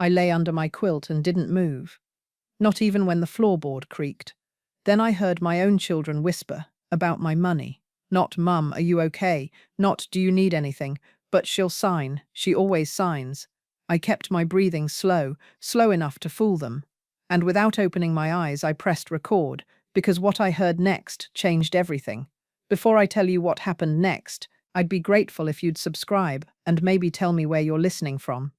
I lay under my quilt and didn't move, not even when the floorboard creaked. Then I heard my own children whisper about my money. Not, "Mum, are you okay?" Not, "Do you need anything?" But, "She'll sign. She always signs." I kept my breathing slow, slow enough to fool them. And without opening my eyes, I pressed record, because what I heard next changed everything. Before I tell you what happened next, I'd be grateful if you'd subscribe and maybe tell me where you're listening from.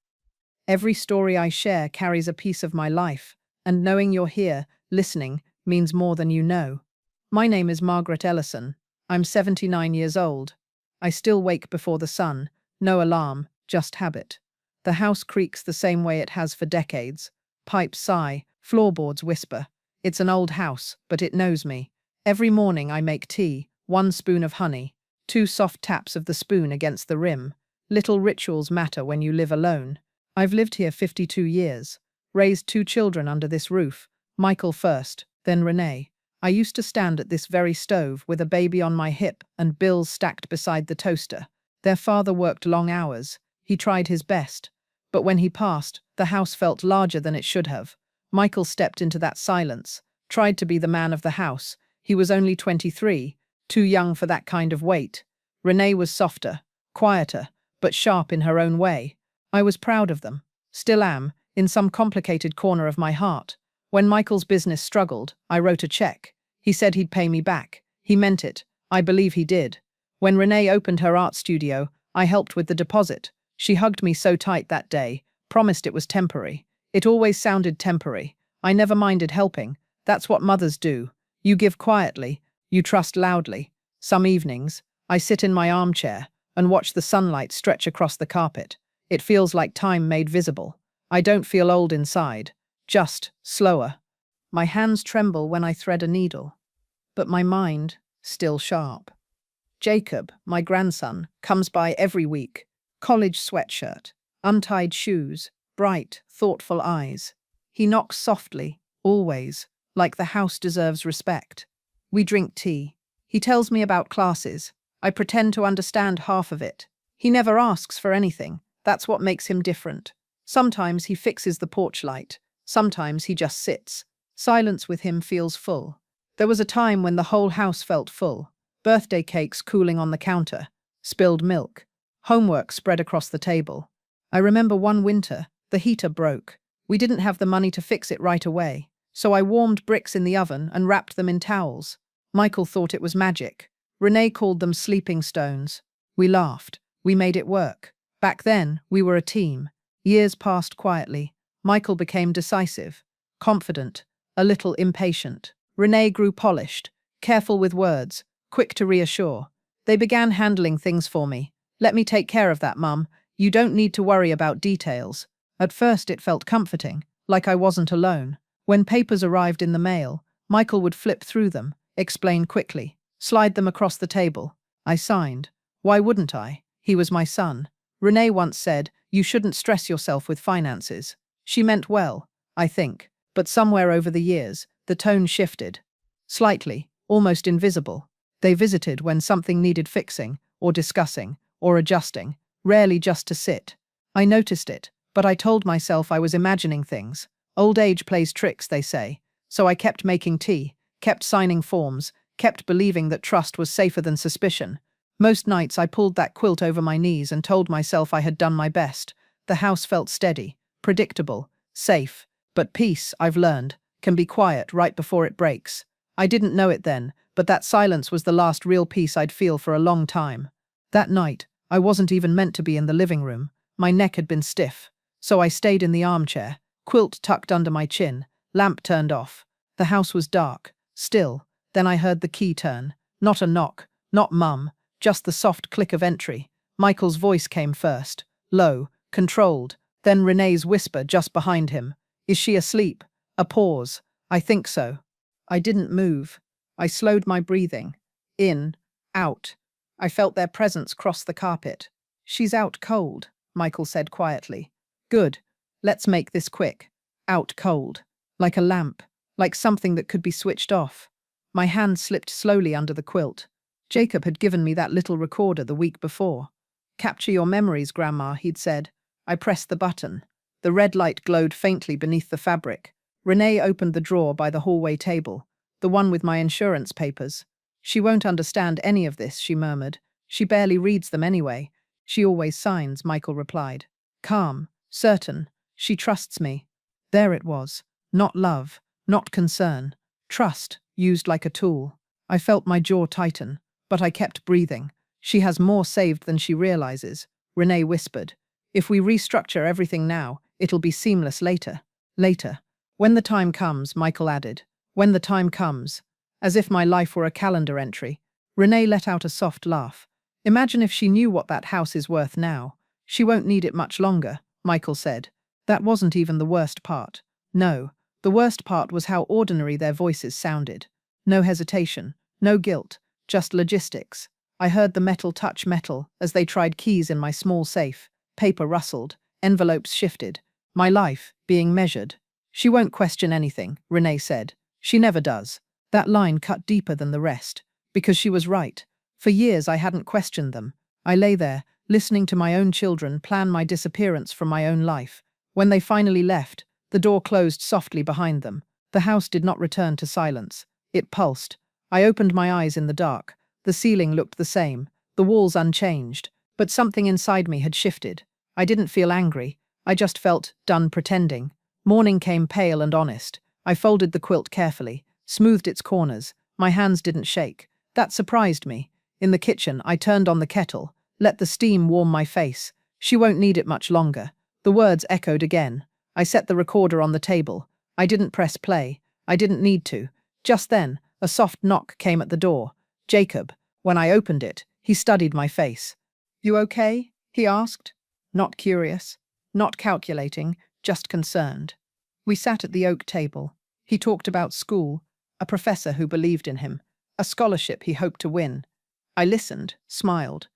Every story I share carries a piece of my life, and knowing you're here, listening, means more than you know. My name is Margaret Ellison. I'm 79 years old. I still wake before the sun, no alarm, just habit. The house creaks the same way it has for decades. Pipes sigh, floorboards whisper. It's an old house, but it knows me. Every morning I make tea, 1 spoon of honey, 2 soft taps of the spoon against the rim. Little rituals matter when you live alone. I've lived here 52 years, raised 2 children under this roof, Michael first, then Renee. I used to stand at this very stove with a baby on my hip and bills stacked beside the toaster. Their father worked long hours. He tried his best. But when he passed, the house felt larger than it should have. Michael stepped into that silence, tried to be the man of the house. He was only 23, too young for that kind of weight. Renee was softer, quieter, but sharp in her own way. I was proud of them. Still am, in some complicated corner of my heart. When Michael's business struggled, I wrote a check. He said he'd pay me back. He meant it. I believe he did. When Renee opened her art studio, I helped with the deposit. She hugged me so tight that day, promised it was temporary. It always sounded temporary. I never minded helping. That's what mothers do. You give quietly, you trust loudly. Some evenings, I sit in my armchair and watch the sunlight stretch across the carpet. It feels like time made visible. I don't feel old inside, just slower. My hands tremble when I thread a needle, but my mind, still sharp. Jacob, my grandson, comes by every week. College sweatshirt, untied shoes, bright, thoughtful eyes. He knocks softly, always, like the house deserves respect. We drink tea. He tells me about classes. I pretend to understand half of it. He never asks for anything. That's what makes him different. Sometimes he fixes the porch light. Sometimes he just sits. Silence with him feels full. There was a time when the whole house felt full. Birthday cakes cooling on the counter. Spilled milk. Homework spread across the table. I remember one winter, the heater broke. We didn't have the money to fix it right away, so I warmed bricks in the oven and wrapped them in towels. Michael thought it was magic. Renee called them sleeping stones. We laughed. We made it work. Back then, we were a team. Years passed quietly. Michael became decisive, confident, a little impatient. Renee grew polished, careful with words, quick to reassure. They began handling things for me. "Let me take care of that, Mum. You don't need to worry about details." At first it felt comforting, like I wasn't alone. When papers arrived in the mail, Michael would flip through them, explain quickly, slide them across the table. I signed. Why wouldn't I? He was my son. Renee once said, "You shouldn't stress yourself with finances." She meant well, I think, but somewhere over the years, the tone shifted. Slightly, almost invisible. They visited when something needed fixing, or discussing, or adjusting, rarely just to sit. I noticed it, but I told myself I was imagining things. Old age plays tricks, they say. So I kept making tea, kept signing forms, kept believing that trust was safer than suspicion. Most nights I pulled that quilt over my knees and told myself I had done my best. The house felt steady, predictable, safe. But peace, I've learned, can be quiet right before it breaks. I didn't know it then, but that silence was the last real peace I'd feel for a long time. That night, I wasn't even meant to be in the living room. My neck had been stiff. So I stayed in the armchair, quilt tucked under my chin, lamp turned off. The house was dark, still. Then I heard the key turn. Not a knock, not Mum, just the soft click of entry. Michael's voice came first, low, controlled, then Renee's whisper just behind him. "Is she asleep?" A pause. "I think so." I didn't move. I slowed my breathing. In, out. I felt their presence cross the carpet. "She's out cold," Michael said quietly. "Good. Let's make this quick." Out cold. Like a lamp. Like something that could be switched off. My hand slipped slowly under the quilt. Jacob had given me that little recorder the week before. "Capture your memories, Grandma," he'd said. I pressed the button. The red light glowed faintly beneath the fabric. Renee opened the drawer by the hallway table, the one with my insurance papers. She won't understand any of this, she murmured. She barely reads them anyway. She always signs, Michael replied. Calm, certain. She trusts me. There it was. Not love, not concern. Trust, used like a tool. I felt my jaw tighten, but I kept breathing. She has more saved than she realizes, Renee whispered. If we restructure everything now, it'll be seamless later. Later. When the time comes, Michael added. When the time comes. As if my life were a calendar entry. Renee let out a soft laugh. Imagine if she knew what that house is worth now. She won't need it much longer, Michael said. That wasn't even the worst part. No, the worst part was how ordinary their voices sounded. No hesitation, no guilt, just logistics. I heard the metal touch metal as they tried keys in my small safe. Paper rustled, envelopes shifted. My life, being measured. She won't question anything, Renee said. She never does. That line cut deeper than the rest. Because she was right. For years I hadn't questioned them. I lay there, listening to my own children plan my disappearance from my own life. When they finally left, the door closed softly behind them. The house did not return to silence. It pulsed. I opened my eyes in the dark. The ceiling looked the same, the walls unchanged, but something inside me had shifted. I didn't feel angry. I just felt done pretending. Morning came pale and honest. I folded the quilt carefully, smoothed its corners. My hands didn't shake. That surprised me. In the kitchen, I turned on the kettle, let the steam warm my face. She won't need it much longer. The words echoed again. I set the recorder on the table. I didn't press play. I didn't need to. Just then, a soft knock came at the door. Jacob. When I opened it, he studied my face. You okay? He asked. Not curious, not calculating, just concerned. We sat at the oak table. He talked about school, a professor who believed in him, a scholarship he hoped to win. I listened, smiled.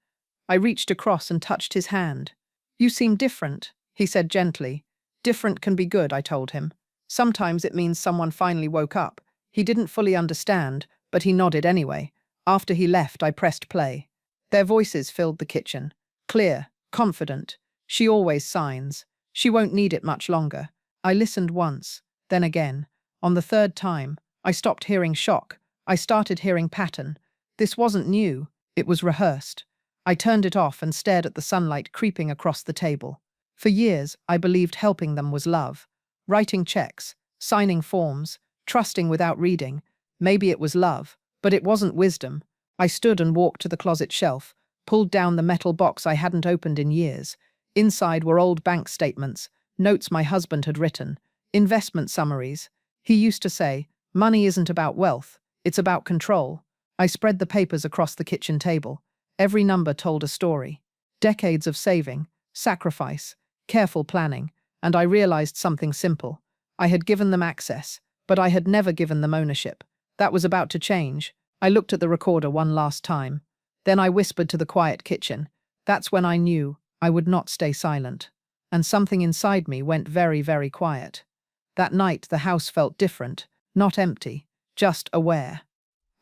I reached across and touched his hand. You seem different, he said gently. Different can be good, I told him. Sometimes it means someone finally woke up. He didn't fully understand, but he nodded anyway. After he left, I pressed play. Their voices filled the kitchen. Clear, confident. She always signs. She won't need it much longer. I listened once, then again. On the third time, I stopped hearing shock. I started hearing pattern. This wasn't new. It was rehearsed. I turned it off and stared at the sunlight creeping across the table. For years, I believed helping them was love. Writing checks, signing forms, trusting without reading. Maybe it was love, but it wasn't wisdom. I stood and walked to the closet shelf, pulled down the metal box I hadn't opened in years. Inside were old bank statements, notes my husband had written, investment summaries. He used to say, money isn't about wealth, it's about control. I spread the papers across the kitchen table. Every number told a story. Decades of saving, sacrifice, careful planning, and I realized something simple. I had given them access, but I had never given them ownership. That was about to change. I looked at the recorder one last time. Then I whispered to the quiet kitchen. That's when I knew I would not stay silent. And something inside me went very, very quiet. That night the house felt different, not empty, just aware.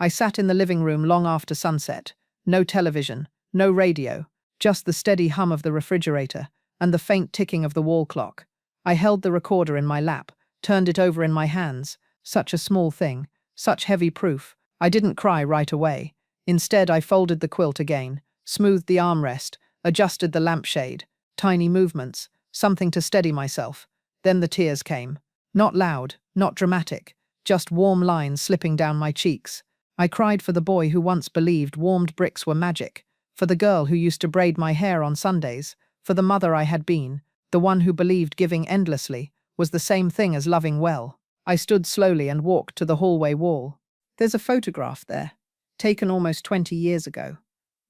I sat in the living room long after sunset. No television, no radio, just the steady hum of the refrigerator and the faint ticking of the wall clock. I held the recorder in my lap, turned it over in my hands. Such a small thing, such heavy proof. I didn't cry right away. Instead, I folded the quilt again, smoothed the armrest, adjusted the lampshade. Tiny movements, something to steady myself. Then the tears came. Not loud, not dramatic, just warm lines slipping down my cheeks. I cried for the boy who once believed warmed bricks were magic, for the girl who used to braid my hair on Sundays, for the mother I had been, the one who believed giving endlessly was the same thing as loving well. I stood slowly and walked to the hallway wall. There's a photograph there, taken almost 20 years ago.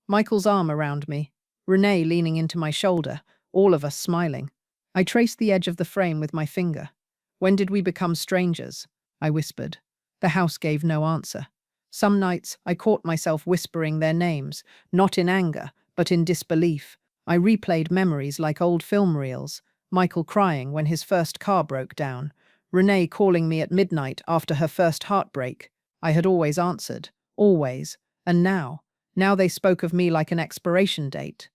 Michael's arm around me, Renee leaning into my shoulder, all of us smiling. I traced the edge of the frame with my finger. When did we become strangers? I whispered. The house gave no answer. Some nights I caught myself whispering their names, not in anger, but in disbelief. I replayed memories like old film reels, Michael crying when his first car broke down, Renee calling me at midnight after her first heartbreak. I had always answered, always, and now they spoke of me like an expiration date.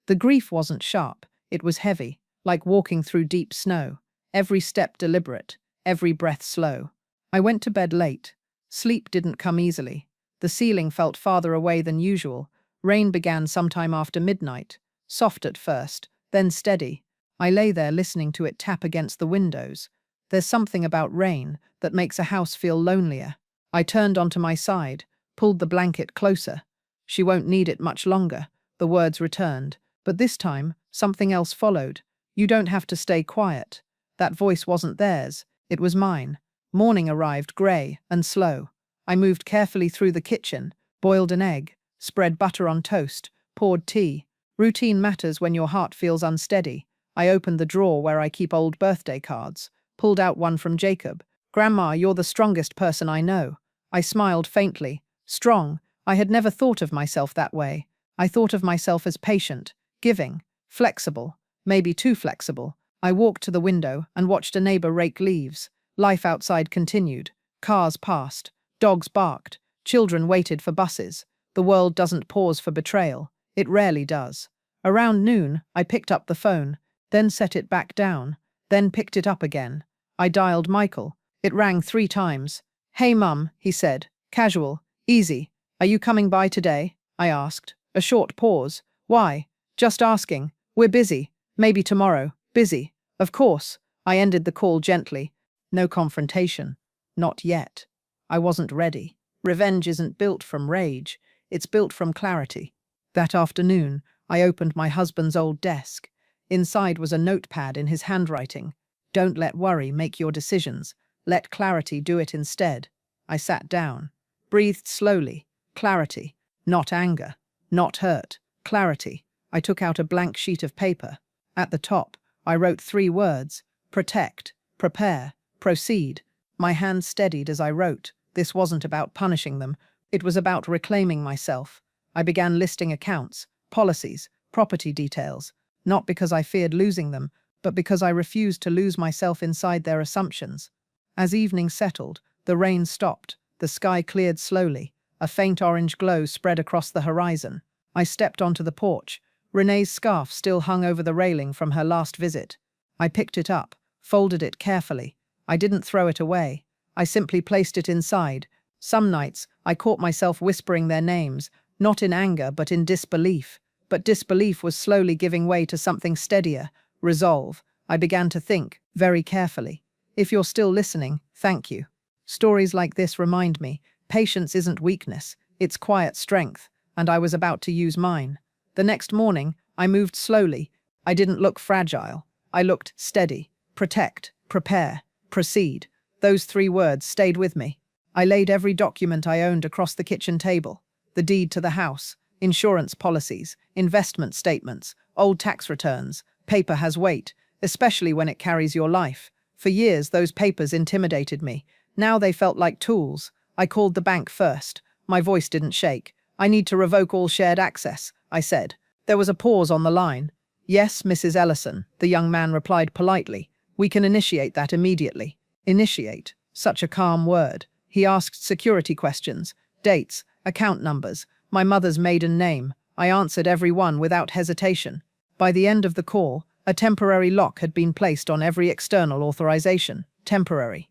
The grief wasn't sharp, it was heavy. like walking through deep snow, every step deliberate, every breath slow. I went to bed late. Sleep didn't come easily. The ceiling felt farther away than usual. Rain began sometime after midnight, soft at first, then steady. I lay there listening to it tap against the windows. There's something about rain that makes a house feel lonelier. I turned onto my side, pulled the blanket closer. She won't need it much longer, the words returned. But this time, something else followed. You don't have to stay quiet. That voice wasn't theirs, it was mine. Morning arrived grey and slow. I moved carefully through the kitchen, boiled an egg, spread butter on toast, poured tea. Routine matters when your heart feels unsteady. I opened the drawer where I keep old birthday cards, pulled out one from Jacob. "Grandma, you're the strongest person I know." I smiled faintly. Strong. I had never thought of myself that way. I thought of myself as patient, giving, flexible, maybe too flexible. I walked to the window and watched a neighbor rake leaves. Life outside continued. Cars passed. Dogs barked. Children waited for buses. The world doesn't pause for betrayal. It rarely does. Around noon, I picked up the phone, then set it back down, then picked it up again. I dialed Michael. It rang 3 times. "Hey, Mum," he said. Casual. Easy. "Are you coming by today?" I asked. A short pause. "Why?" "Just asking. We're busy. Maybe tomorrow." "Busy." "Of course." I ended the call gently. No confrontation. Not yet. I wasn't ready. Revenge isn't built from rage. It's built from clarity. That afternoon, I opened my husband's old desk. Inside was a notepad in his handwriting. "Don't let worry make your decisions. Let clarity do it instead." I sat down, breathed slowly. Clarity. Not anger. Not hurt. Clarity. I took out a blank sheet of paper. At the top, I wrote 3 words: protect, prepare, proceed. My hand steadied as I wrote. This wasn't about punishing them. It was about reclaiming myself. I began listing accounts, policies, property details, not because I feared losing them, but because I refused to lose myself inside their assumptions. As evening settled, the rain stopped, the sky cleared slowly, a faint orange glow spread across the horizon. I stepped onto the porch. Renee's scarf still hung over the railing from her last visit. I picked it up, folded it carefully. I didn't throw it away. I simply placed it inside. Some nights, I caught myself whispering their names, not in anger but in disbelief. But disbelief was slowly giving way to something steadier, resolve. I began to think, very carefully. If you're still listening, thank you. Stories like this remind me, patience isn't weakness, it's quiet strength, and I was about to use mine. The next morning, I moved slowly. I didn't look fragile. I looked steady. Protect, prepare, proceed. Those 3 words stayed with me. I laid every document I owned across the kitchen table. The deed to the house, insurance policies, investment statements, old tax returns. Paper has weight, especially when it carries your life. For years, those papers intimidated me. Now they felt like tools. I called the bank first. My voice didn't shake. "I need to revoke all shared access," I said. There was a pause on the line. "Yes, Mrs. Ellison," the young man replied politely. "We can initiate that immediately." Initiate. Such a calm word. He asked security questions, dates, account numbers, my mother's maiden name. I answered every one without hesitation. By the end of the call, a temporary lock had been placed on every external authorization. Temporary.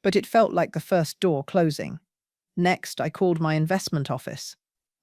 But it felt like the first door closing. Next, I called my investment office.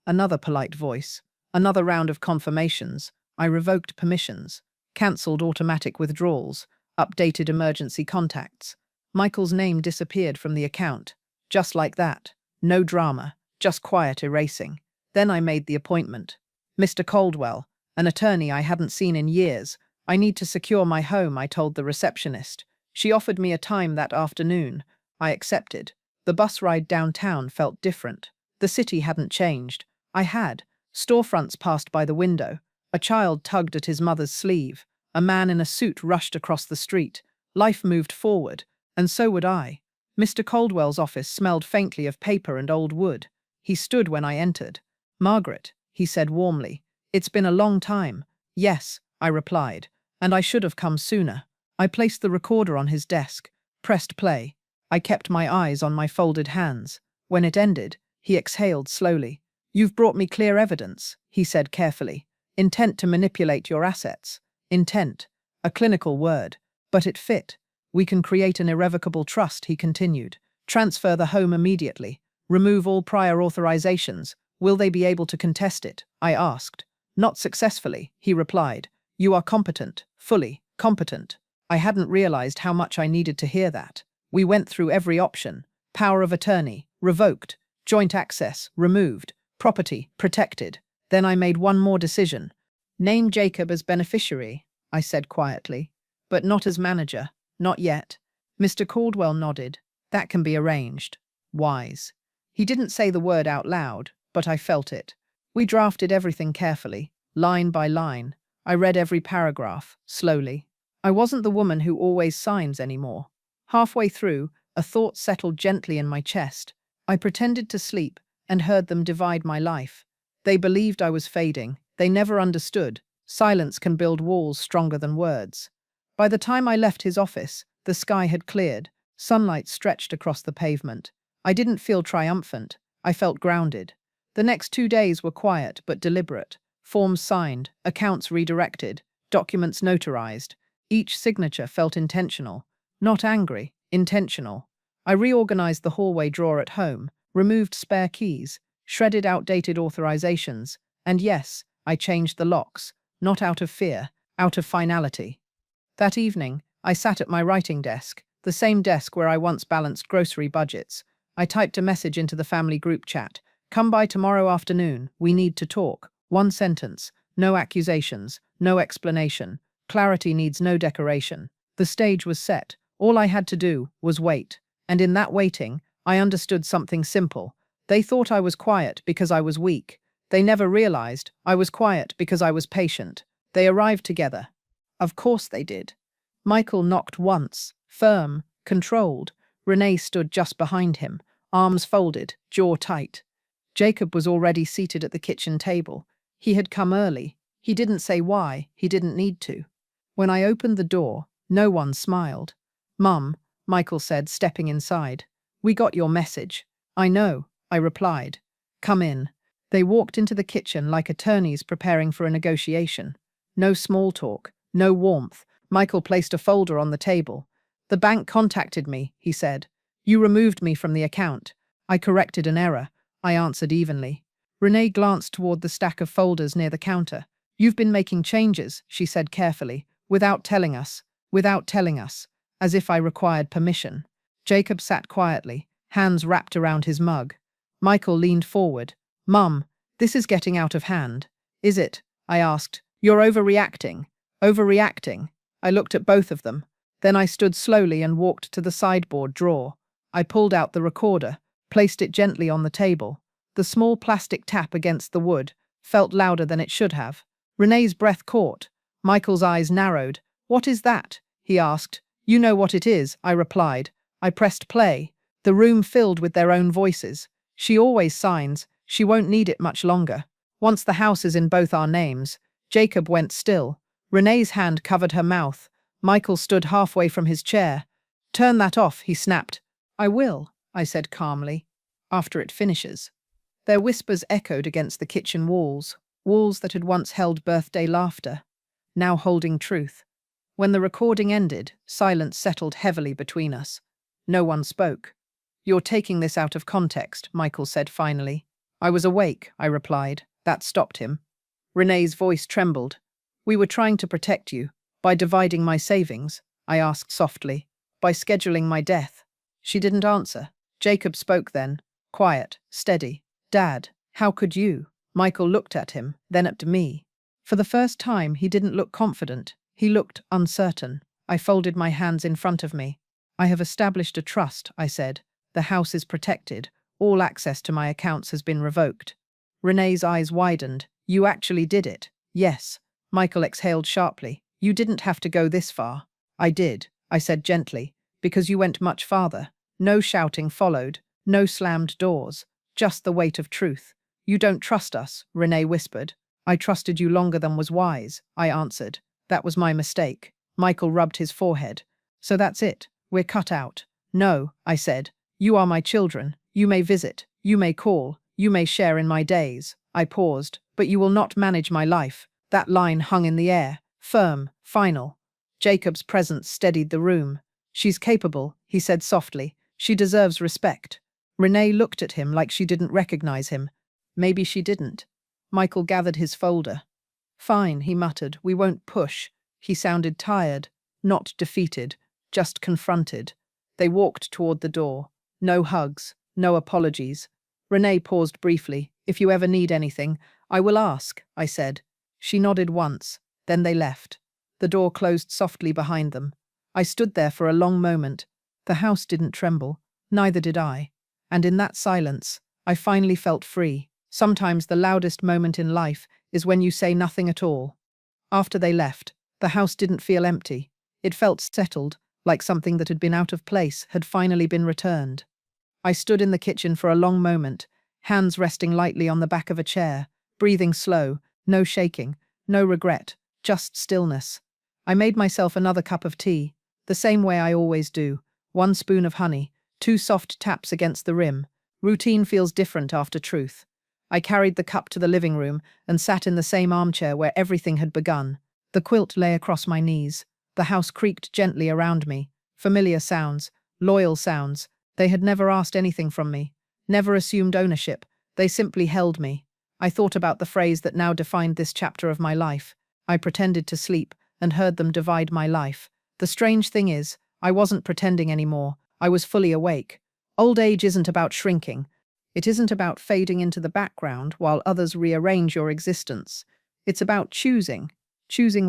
Another polite voice. Another round of confirmations. I revoked permissions, cancelled automatic withdrawals, updated emergency contacts. Michael's name disappeared from the account. Just like that. No drama, just quiet erasing. Then I made the appointment. "Mr. Caldwell, an attorney I hadn't seen in years. I need to secure my home," I told the receptionist. She offered me a time that afternoon. I accepted. The bus ride downtown felt different. The city hadn't changed. I had. Storefronts passed by the window. A child tugged at his mother's sleeve. A man in a suit rushed across the street. Life moved forward, and so would I. Mr. Caldwell's office smelled faintly of paper and old wood. He stood when I entered. "Margaret," he said warmly. "It's been a long time." "Yes," I replied, "and I should have come sooner." I placed the recorder on his desk, pressed play. I kept my eyes on my folded hands. When it ended, he exhaled slowly. "You've brought me clear evidence," he said carefully. "Intent to manipulate your assets. Intent." A clinical word, but it fit. We can create an irrevocable trust, he continued. Transfer the home immediately. Remove all prior authorizations. Will they be able to contest it? I asked. Not successfully, he replied. You are competent, fully competent. I hadn't realized how much I needed to hear that. We went through every option. Power of attorney, revoked. Joint access, removed. Property, protected. Then I made one more decision. Name Jacob as beneficiary, I said quietly. But not as manager. Not yet. Mr. Caldwell nodded. That can be arranged. Wise. He didn't say the word out loud, but I felt it. We drafted everything carefully, line by line. I read every paragraph, slowly. I wasn't the woman who always signs anymore. Halfway through, a thought settled gently in my chest. I pretended to sleep and heard them divide my life. They believed I was fading. They never understood. Silence can build walls stronger than words. By the time I left his office, the sky had cleared. Sunlight stretched across the pavement. I didn't feel triumphant. I felt grounded. The next 2 days were quiet but deliberate. Forms signed, accounts redirected, documents notarized. Each signature felt intentional. Not angry, intentional. I reorganized the hallway drawer at home, removed spare keys, shredded outdated authorizations, and yes, I changed the locks, not out of fear, out of finality. That evening, I sat at my writing desk, the same desk where I once balanced grocery budgets. I typed a message into the family group chat. Come by tomorrow afternoon, we need to talk. One sentence, no accusations, no explanation. Clarity needs no decoration. The stage was set. All I had to do was wait. And in that waiting, I understood something simple. They thought I was quiet because I was weak. They never realized I was quiet because I was patient. They arrived together. Of course they did. Michael knocked once, firm, controlled. Renee stood just behind him, arms folded, jaw tight. Jacob was already seated at the kitchen table. He had come early. He didn't say why. He didn't need to. When I opened the door, no one smiled. Mum, Michael said, stepping inside. We got your message. I know, I replied. Come in. They walked into the kitchen like attorneys preparing for a negotiation. No small talk, no warmth. Michael placed a folder on the table. The bank contacted me, he said. You removed me from the account. I corrected an error. I answered evenly. Renee glanced toward the stack of folders near the counter. You've been making changes, she said carefully, without telling us, as if I required permission. Jacob sat quietly, hands wrapped around his mug. Michael leaned forward. Mum, this is getting out of hand. Is it? I asked. You're overreacting. Overreacting. I looked at both of them. Then I stood slowly and walked to the sideboard drawer. I pulled out the recorder, placed it gently on the table. The small plastic tap against the wood felt louder than it should have. Renee's breath caught. Michael's eyes narrowed. What is that? He asked. You know what it is, I replied. I pressed play. The room filled with their own voices. She always signs. She won't need it much longer. Once the house is in both our names. Jacob went still. Renee's hand covered her mouth. Michael stood halfway from his chair. Turn that off, he snapped. I will, I said calmly. After it finishes. Their whispers echoed against the kitchen walls, walls that had once held birthday laughter, now holding truth. When the recording ended, silence settled heavily between us. No one spoke. You're taking this out of context, Michael said finally. I was awake, I replied. That stopped him. Renee's voice trembled. We were trying to protect you. By dividing my savings, I asked softly. By scheduling my death. She didn't answer. Jacob spoke then. Quiet, steady. Dad, how could you? Michael looked at him, then at me. For the first time, he didn't look confident. He looked uncertain. I folded my hands in front of me. I have established a trust, I said. The house is protected. All access to my accounts has been revoked. Renee's eyes widened. You actually did it. Yes. Michael exhaled sharply. You didn't have to go this far. I did, I said gently, because you went much farther. No shouting followed. No slammed doors. Just the weight of truth. You don't trust us, Renee whispered. I trusted you longer than was wise, I answered. That was my mistake. Michael rubbed his forehead. So that's it. We're cut out. No, I said. You are my children. You may visit. You may call. You may share in my days. I paused. But you will not manage my life. That line hung in the air. Firm. Final. Jacob's presence steadied the room. She's capable, he said softly. She deserves respect. Renee looked at him like she didn't recognize him. Maybe she didn't. Michael gathered his folder. Fine, he muttered. We won't push. He sounded tired, not defeated, just confronted. They walked toward the door. No hugs, no apologies. Renee paused briefly. If you ever need anything, I will ask, I said. She nodded once. Then they left. The door closed softly behind them. I stood there for a long moment. The house didn't tremble. Neither did I. And in that silence, I finally felt free. Sometimes the loudest moment in life is when you say nothing at all. After they left, the house didn't feel empty. It felt settled, like something that had been out of place had finally been returned. I stood in the kitchen for a long moment, hands resting lightly on the back of a chair, breathing slow, no shaking, no regret, just stillness. I made myself another cup of tea, the same way I always do. 1 spoon of honey, 2 soft taps against the rim. Routine feels different after truth. I carried the cup to the living room and sat in the same armchair where everything had begun. The quilt lay across my knees. The house creaked gently around me. Familiar sounds, loyal sounds. They had never asked anything from me, never assumed ownership. They simply held me. I thought about the phrase that now defined this chapter of my life. I pretended to sleep and heard them divide my life. The strange thing is, I wasn't pretending anymore. I was fully awake. Old age isn't about shrinking. It isn't about fading into the background while others rearrange your existence. It's about choosing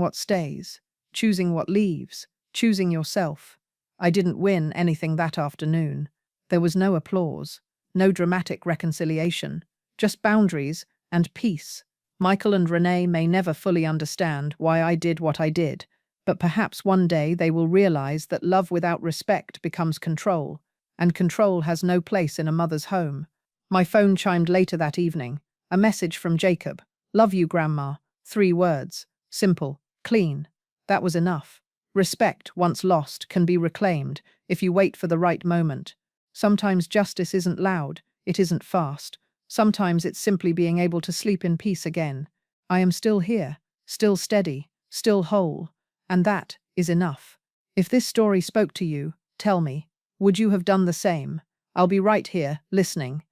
what stays, choosing what leaves, choosing yourself. I didn't win anything that afternoon. There was no applause, no dramatic reconciliation, just boundaries and peace. Michael and Renee may never fully understand why I did what I did, but perhaps one day they will realize that love without respect becomes control, and control has no place in a mother's home. My phone chimed later that evening. A message from Jacob. Love you, Grandma. 3 words. Simple. Clean. That was enough. Respect, once lost, can be reclaimed if you wait for the right moment. Sometimes justice isn't loud. It isn't fast. Sometimes it's simply being able to sleep in peace again. I am still here, still steady, still whole. And that is enough. If this story spoke to you, tell me, would you have done the same? I'll be right here, listening.